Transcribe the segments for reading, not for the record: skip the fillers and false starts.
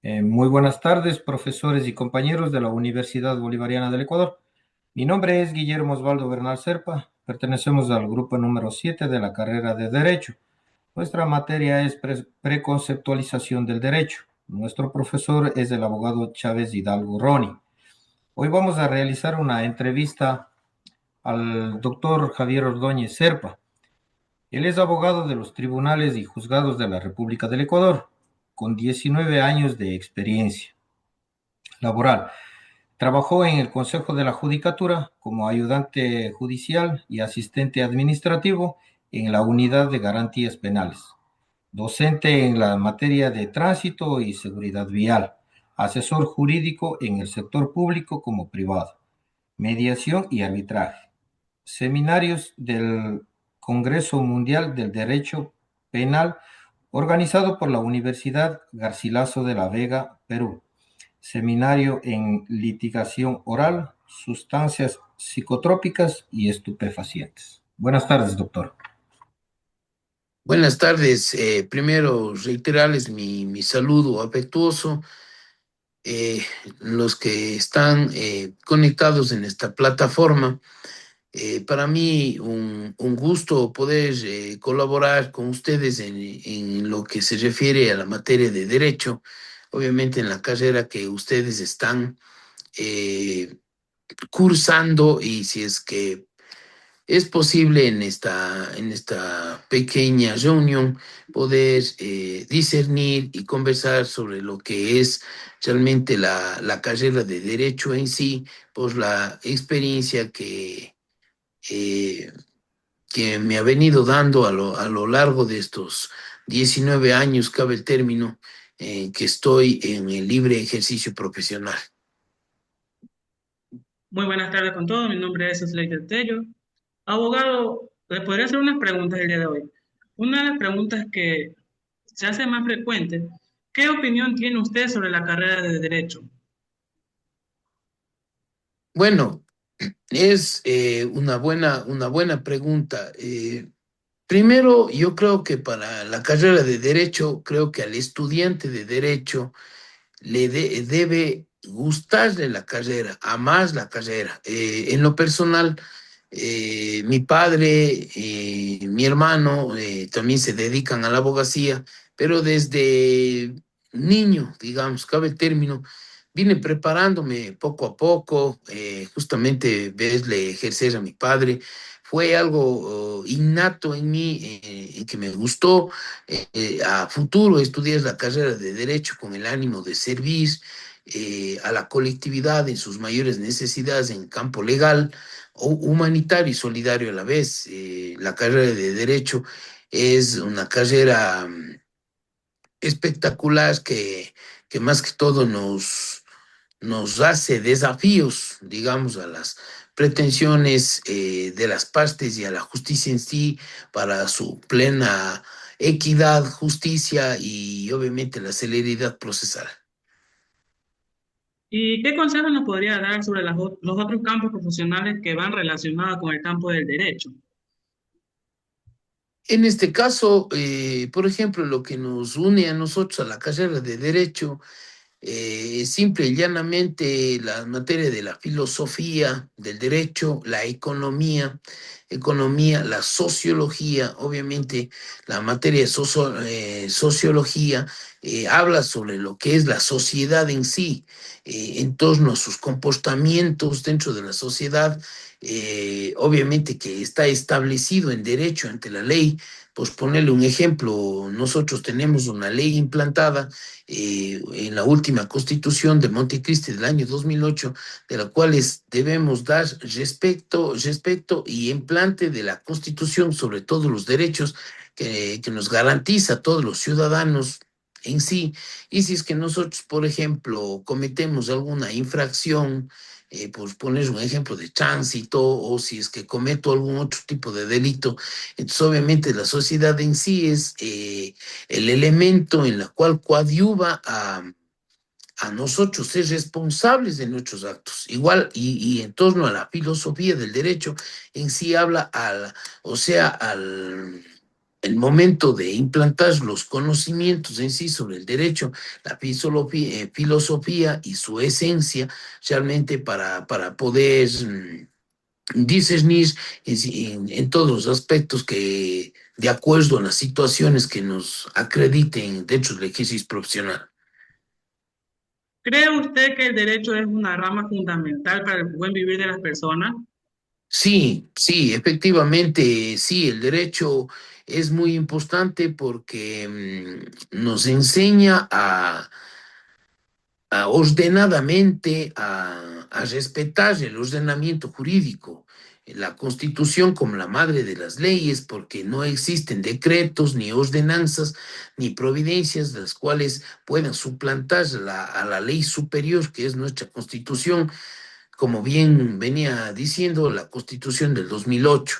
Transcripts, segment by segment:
Muy buenas tardes, profesores y compañeros de la Universidad Bolivariana del Ecuador. Mi nombre es Guillermo Osvaldo Bernal Serpa. Pertenecemos al grupo número 7 de la carrera de Derecho. Nuestra materia es preconceptualización del derecho. Nuestro profesor es el abogado Chávez Hidalgo Roni. Hoy vamos a realizar una entrevista al doctor Javier Ordóñez Serpa. Él es abogado de los tribunales y juzgados de la República del Ecuador, con 19 años de experiencia laboral. Trabajó en el Consejo de la Judicatura como ayudante judicial y asistente administrativo en la Unidad de Garantías Penales, docente en la materia de tránsito y seguridad vial, asesor jurídico en el sector público como privado, mediación y arbitraje, seminarios del Congreso Mundial del Derecho Penal organizado por la Universidad Garcilaso de la Vega, Perú. Seminario en litigación oral, sustancias psicotrópicas y estupefacientes. Buenas tardes, doctor. Buenas tardes. Primero, reiterarles mi saludo afectuoso. eh, los que están conectados en esta plataforma. Para mí, un gusto poder colaborar con ustedes en lo que se refiere a la materia de derecho, obviamente en la carrera que ustedes están eh, cursando y si es que es posible en esta pequeña reunión poder discernir y conversar sobre lo que es realmente la carrera de derecho en sí, por la experiencia eh, que me ha venido dando a lo largo de estos 19 años, cabe el término, que estoy en el libre ejercicio profesional. Muy buenas tardes con todos. Mi nombre es Slater Tello. Abogado, le podría hacer unas preguntas el día de hoy. Una de las preguntas que se hace más frecuente, ¿qué opinión tiene usted sobre la carrera de Derecho? Bueno, es una buena pregunta. Primero, yo creo que para la carrera de derecho, creo que al estudiante de derecho debe gustarle la carrera, amar la carrera. En lo personal, mi padre, mi hermano también se dedican a la abogacía, pero desde niño, digamos, cabe el término, vine preparándome poco a poco, justamente verle ejercer a mi padre. Fue algo innato en mí, en que me gustó. A futuro estudiar la carrera de Derecho con el ánimo de servir a la colectividad en sus mayores necesidades en campo legal, humanitario y solidario a la vez. La carrera de Derecho es una carrera espectacular que más que todo nos hace desafíos, digamos, a las pretensiones de las partes y a la justicia en sí para su plena equidad, justicia y obviamente la celeridad procesal. ¿Y qué consejos nos podría dar sobre los otros campos profesionales que van relacionados con el campo del derecho? En este caso, por ejemplo, lo que nos une a nosotros a la carrera de Derecho, simple y llanamente la materia de la filosofía, del derecho, la economía, la sociología, obviamente la materia de sociología habla sobre lo que es la sociedad en sí, en torno a sus comportamientos dentro de la sociedad, obviamente que está establecido en derecho ante la ley. Pues ponerle un ejemplo, nosotros tenemos una ley implantada en la última constitución de Montecristi del año 2008, de la cual debemos dar respeto y implante de la constitución sobre todos los derechos que nos garantiza a todos los ciudadanos en sí. Y si es que nosotros, por ejemplo, cometemos alguna infracción, por poner un ejemplo de tránsito, o si es que cometo algún otro tipo de delito, entonces obviamente la sociedad en sí es el elemento en la cual coadyuva a nosotros ser responsables de nuestros actos. Igual, y en torno a la filosofía del derecho, en sí habla o sea, el momento de implantar los conocimientos en sí sobre el derecho, la filosofía y su esencia, realmente para poder discernir en todos los aspectos que, de acuerdo a las situaciones que nos acrediten dentro del ejercicio profesional. ¿Cree usted que el derecho es una rama fundamental para el buen vivir de las personas? Sí, sí, efectivamente, sí, el derecho es muy importante porque nos enseña a ordenadamente a respetar el ordenamiento jurídico, la Constitución como la madre de las leyes, porque no existen decretos, ni ordenanzas, ni providencias las cuales puedan suplantar a la ley superior que es nuestra Constitución, como bien venía diciendo la Constitución del 2008.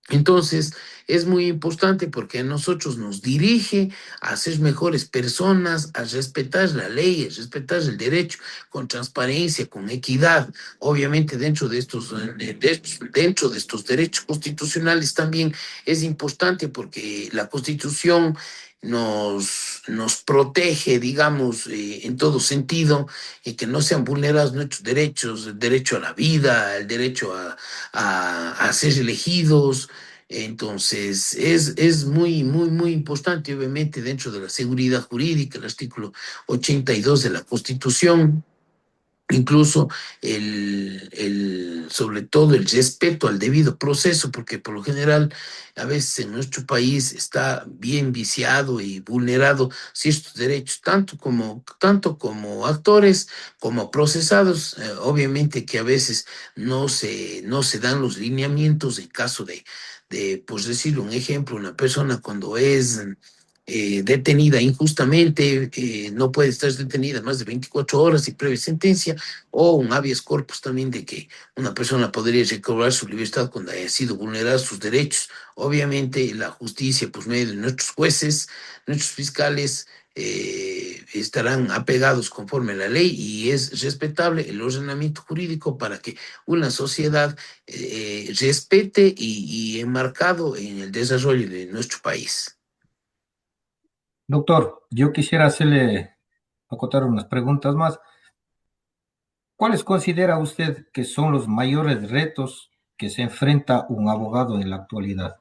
Entonces, es muy importante porque a nosotros nos dirige a ser mejores personas, a respetar la ley, a respetar el derecho con transparencia, con equidad. Obviamente, dentro de estos derechos constitucionales también es importante porque la Constitución nos protege, digamos, en todo sentido, y que no sean vulnerados nuestros derechos, el derecho a la vida, el derecho a ser elegidos. Entonces, es muy, muy, muy importante, obviamente, dentro de la seguridad jurídica, el artículo 82 de la Constitución, incluso sobre todo el respeto al debido proceso, porque por lo general a veces en nuestro país está bien viciado y vulnerado ciertos derechos, tanto como actores como procesados. Obviamente que a veces no se dan los lineamientos en caso pues decir un ejemplo, una persona cuando es detenida injustamente, no puede estar detenida más de 24 horas y previa sentencia, o un habeas corpus también de que una persona podría recobrar su libertad cuando haya sido vulnerados sus derechos. Obviamente la justicia, pues medio de nuestros jueces, nuestros fiscales, estarán apegados conforme a la ley y es respetable el ordenamiento jurídico para que una sociedad respete y enmarcado en el desarrollo de nuestro país. Doctor, yo quisiera hacerle acotar unas preguntas más. ¿Cuáles considera usted que son los mayores retos que se enfrenta un abogado en la actualidad?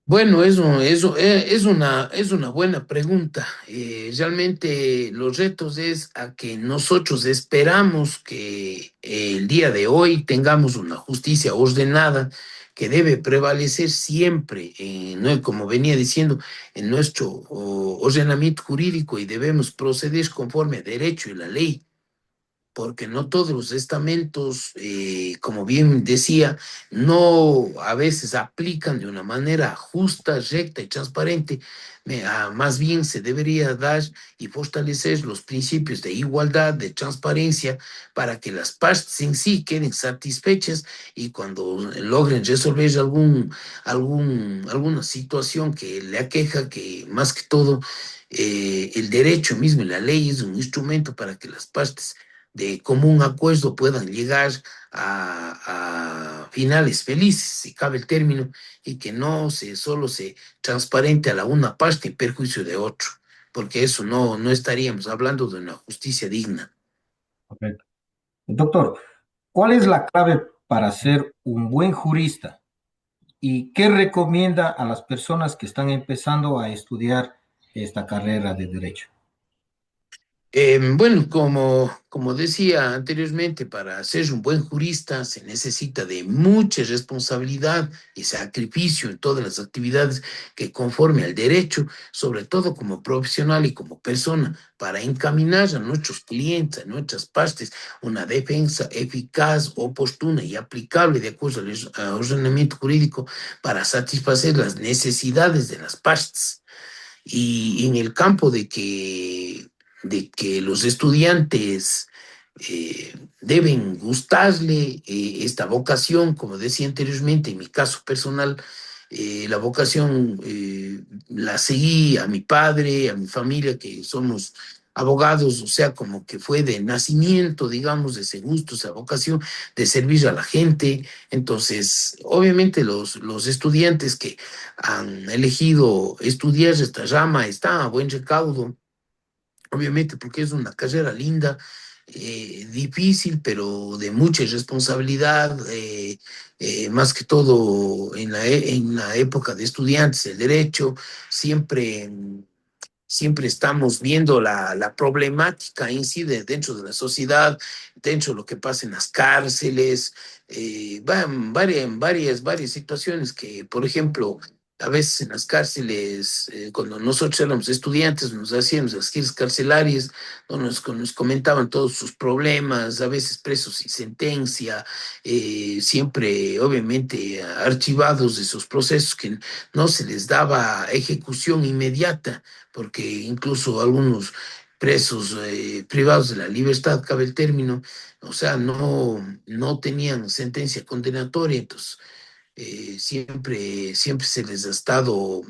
Bueno, es una buena pregunta. Realmente los retos es a que nosotros esperamos que el día de hoy tengamos una justicia ordenada que debe prevalecer siempre, ¿no? Como venía diciendo, en nuestro ordenamiento jurídico y debemos proceder conforme a derecho y la ley porque no todos los estamentos, como bien decía, no a veces aplican de una manera justa, recta y transparente. Más bien se debería dar y fortalecer los principios de igualdad, de transparencia, para que las partes en sí queden satisfechas y cuando logren resolver alguna situación que le aqueja, que más que todo el derecho mismo y la ley es un instrumento para que las partes de común acuerdo puedan llegar a finales felices, si cabe el término, y que no solo se transparente a la una parte en perjuicio de otro, porque eso no estaríamos hablando de una justicia digna. Correcto. Doctor, ¿cuál es la clave para ser un buen jurista y qué recomienda a las personas que están empezando a estudiar esta carrera de derecho? Bueno, como decía anteriormente, para ser un buen jurista se necesita de mucha responsabilidad y sacrificio en todas las actividades que conforme al derecho, sobre todo como profesional y como persona, para encaminar a nuestros clientes, a nuestras partes, una defensa eficaz, oportuna y aplicable de acuerdo al ordenamiento jurídico para satisfacer las necesidades de las partes. Y en el campo de que los estudiantes deben gustarle esta vocación, como decía anteriormente, en mi caso personal, la vocación la seguí a mi padre, a mi familia, que somos abogados, o sea, como que fue de nacimiento, digamos, de ese gusto, esa vocación de servir a la gente. Entonces, obviamente los estudiantes que han elegido estudiar esta rama están a buen recaudo, obviamente porque es una carrera linda, difícil, pero de mucha responsabilidad, más que todo en la época de estudiantes, el derecho, siempre siempre estamos viendo la problemática incide dentro de la sociedad, dentro de lo que pasa en las cárceles, varias situaciones que, por ejemplo, a veces en las cárceles, cuando nosotros éramos estudiantes, nos hacíamos las giras carcelarias, nos comentaban todos sus problemas, a veces presos sin sentencia, siempre, obviamente, archivados de esos procesos que no se les daba ejecución inmediata porque incluso algunos presos privados de la libertad, cabe el término, o sea, no tenían sentencia condenatoria, entonces siempre se les ha estado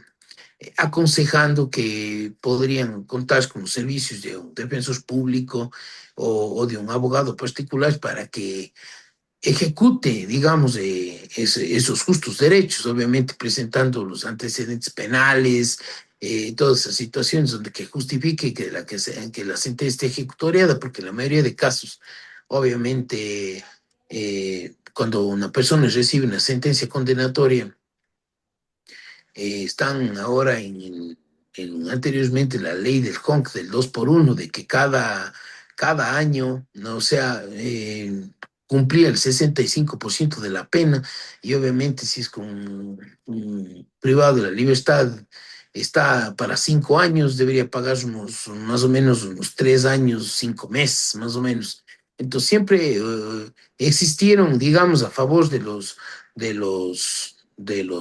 aconsejando que podrían contar con los servicios de un defensor público o de un abogado particular para que ejecute, digamos, esos justos derechos, obviamente presentando los antecedentes penales, todas esas situaciones donde que justifique que la sentencia esté ejecutoriada, porque en la mayoría de casos, obviamente, cuando una persona recibe una sentencia condenatoria, están ahora anteriormente la ley del HONC del 2 por uno de que cada año, no, o sea, cumplía el 65% de la pena y obviamente si es con un privado de la libertad está para 5 años, debería pagar más o menos unos 3 años, 5 meses, más o menos. Entonces siempre existieron, digamos, a favor de los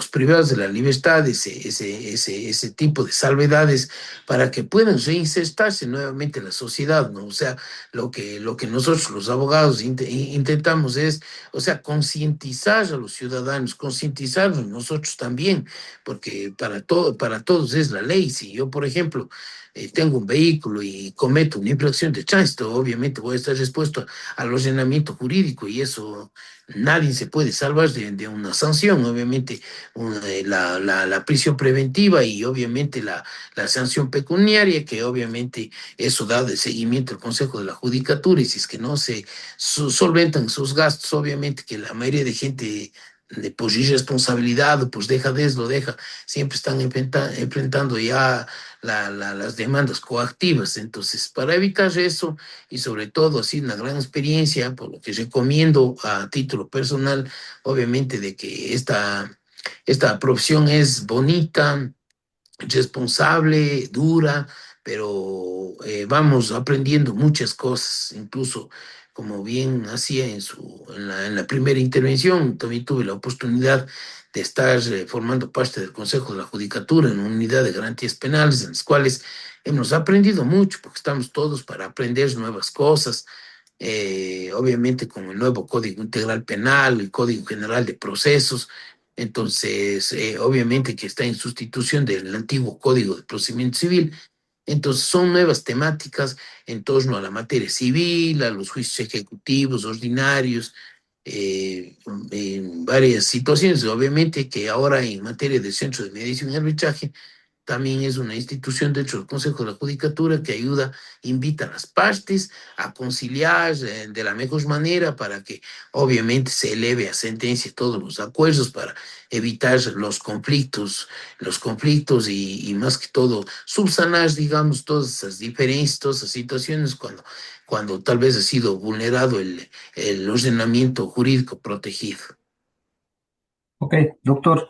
privados de la libertad, ese tipo de salvedades para que puedan reinsertarse nuevamente en la sociedad, ¿no? O sea, lo que nosotros los abogados intentamos es, o sea, concientizar a los ciudadanos, concientizarnos nosotros también, porque para todos es la ley. Si yo, por ejemplo, tengo un vehículo y cometo una infracción de tránsito, obviamente voy a estar expuesto al ordenamiento jurídico y eso nadie se puede salvar de una sanción, obviamente la prisión preventiva y obviamente la sanción pecuniaria, que obviamente eso da de seguimiento al Consejo de la Judicatura y si es que no se solventan sus gastos, obviamente que la mayoría de gente de por irresponsabilidad o pues lo deja, siempre están enfrentando ya las demandas coactivas. Entonces, para evitar eso, y sobre todo así una gran experiencia, por lo que recomiendo a título personal, obviamente de que esta profesión es bonita, responsable, dura, pero vamos aprendiendo muchas cosas, incluso como bien hacía en la primera intervención, también tuve la oportunidad de estar formando parte del Consejo de la Judicatura en una unidad de garantías penales, en las cuales hemos aprendido mucho, porque estamos todos para aprender nuevas cosas, obviamente con el nuevo Código Integral Penal, el Código General de Procesos. Entonces, obviamente que está en sustitución del antiguo Código de Procedimiento Civil. Entonces, son nuevas temáticas en torno a la materia civil, a los juicios ejecutivos ordinarios, en varias situaciones. Obviamente que ahora en materia del Centro de Mediación y Arbitraje, también es una institución dentro del Consejo de la Judicatura que ayuda, invita a las partes a conciliar de la mejor manera para que obviamente se eleve a sentencia todos los acuerdos para evitar los conflictos y más que todo subsanar, digamos, todas esas diferencias, todas esas situaciones cuando tal vez ha sido vulnerado el ordenamiento jurídico protegido. Ok, doctor,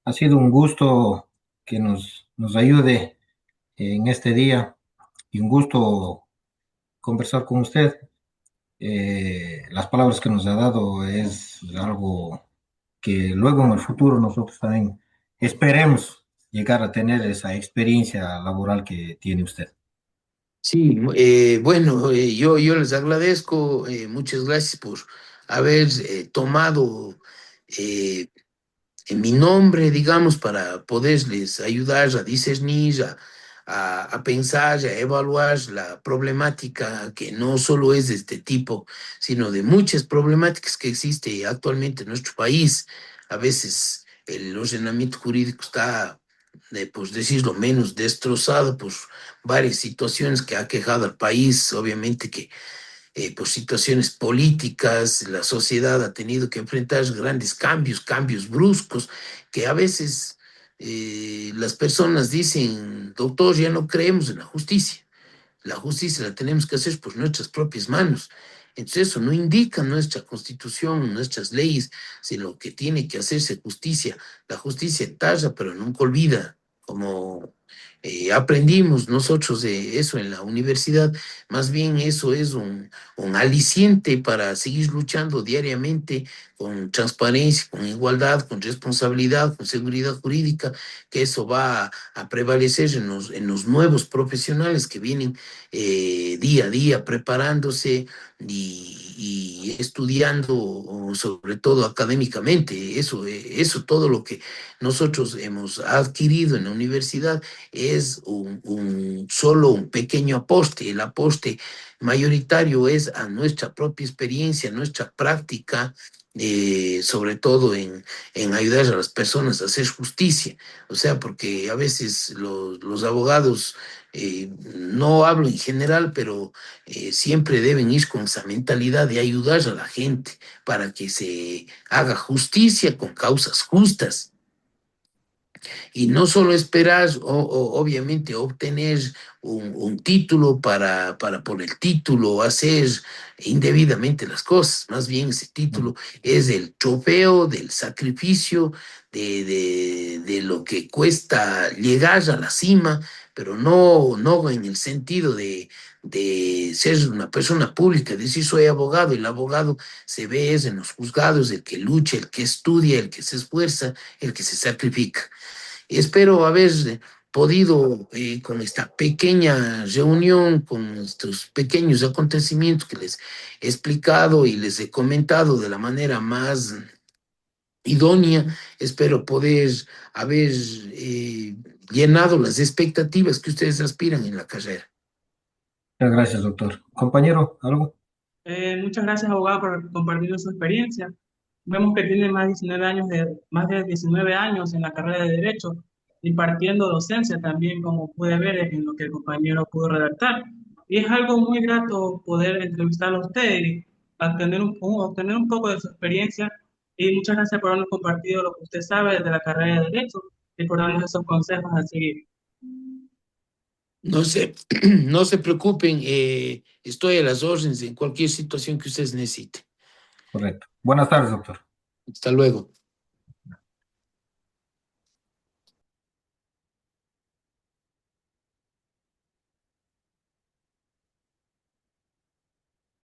ha sido un gusto que nos ayude en este día y un gusto conversar con usted. Las palabras que nos ha dado es algo que luego en el futuro nosotros también esperemos llegar a tener esa experiencia laboral que tiene usted. Sí, bueno, yo les agradezco, muchas gracias por haber tomado en mi nombre, digamos, para poderles ayudar a discernir, a pensar y a evaluar la problemática que no solo es de este tipo, sino de muchas problemáticas que existe actualmente en nuestro país. A veces el ordenamiento jurídico está, pues decirlo menos, destrozado por varias situaciones que ha quejado al país. Obviamente que por situaciones políticas, la sociedad ha tenido que enfrentar grandes cambios, cambios bruscos, que a veces las personas dicen, doctor, ya no creemos en la justicia. La justicia la tenemos que hacer por nuestras propias manos. Entonces eso no indica nuestra constitución, nuestras leyes, sino que tiene que hacerse justicia. La justicia tarda, pero nunca olvida, como aprendimos nosotros de eso en la universidad. Más bien eso es un aliciente para seguir luchando diariamente con transparencia, con igualdad, con responsabilidad, con seguridad jurídica, que eso va a prevalecer en los nuevos profesionales que vienen día a día preparándose y estudiando, sobre todo académicamente. Eso todo lo que nosotros hemos adquirido en la universidad es solo un pequeño aporte. El aporte mayoritario es a nuestra propia experiencia, nuestra práctica. Sobre todo en ayudar a las personas a hacer justicia. O sea, porque a veces los abogados, no hablo en general, pero siempre deben ir con esa mentalidad de ayudar a la gente para que se haga justicia con causas justas. Y no solo esperar, obviamente, obtener un título para por el título hacer indebidamente las cosas. Más bien ese título es el trofeo del sacrificio, de lo que cuesta llegar a la cima, pero no en el sentido de ser una persona pública, decir soy abogado. El abogado se ve es en los juzgados, el que lucha, el que estudia, el que se esfuerza, el que se sacrifica. Espero haber podido, con esta pequeña reunión, con estos pequeños acontecimientos que les he explicado y les he comentado de la manera más idónea, espero poder haber llenado las expectativas que ustedes aspiran en la carrera. Muchas gracias, doctor. Compañero, ¿algo? Muchas gracias, abogado, por compartir su experiencia. Vemos que tiene más de 19 años en la carrera de Derecho, impartiendo docencia también, como puede ver en lo que el compañero pudo redactar. Y es algo muy grato poder entrevistarlo a usted y obtener un poco de su experiencia. Y muchas gracias por habernos compartido lo que usted sabe de la carrera de Derecho y por darnos esos consejos a seguir. No se, no se preocupen, estoy a las órdenes en cualquier situación que ustedes necesiten. Correcto. Buenas tardes, doctor. Hasta luego.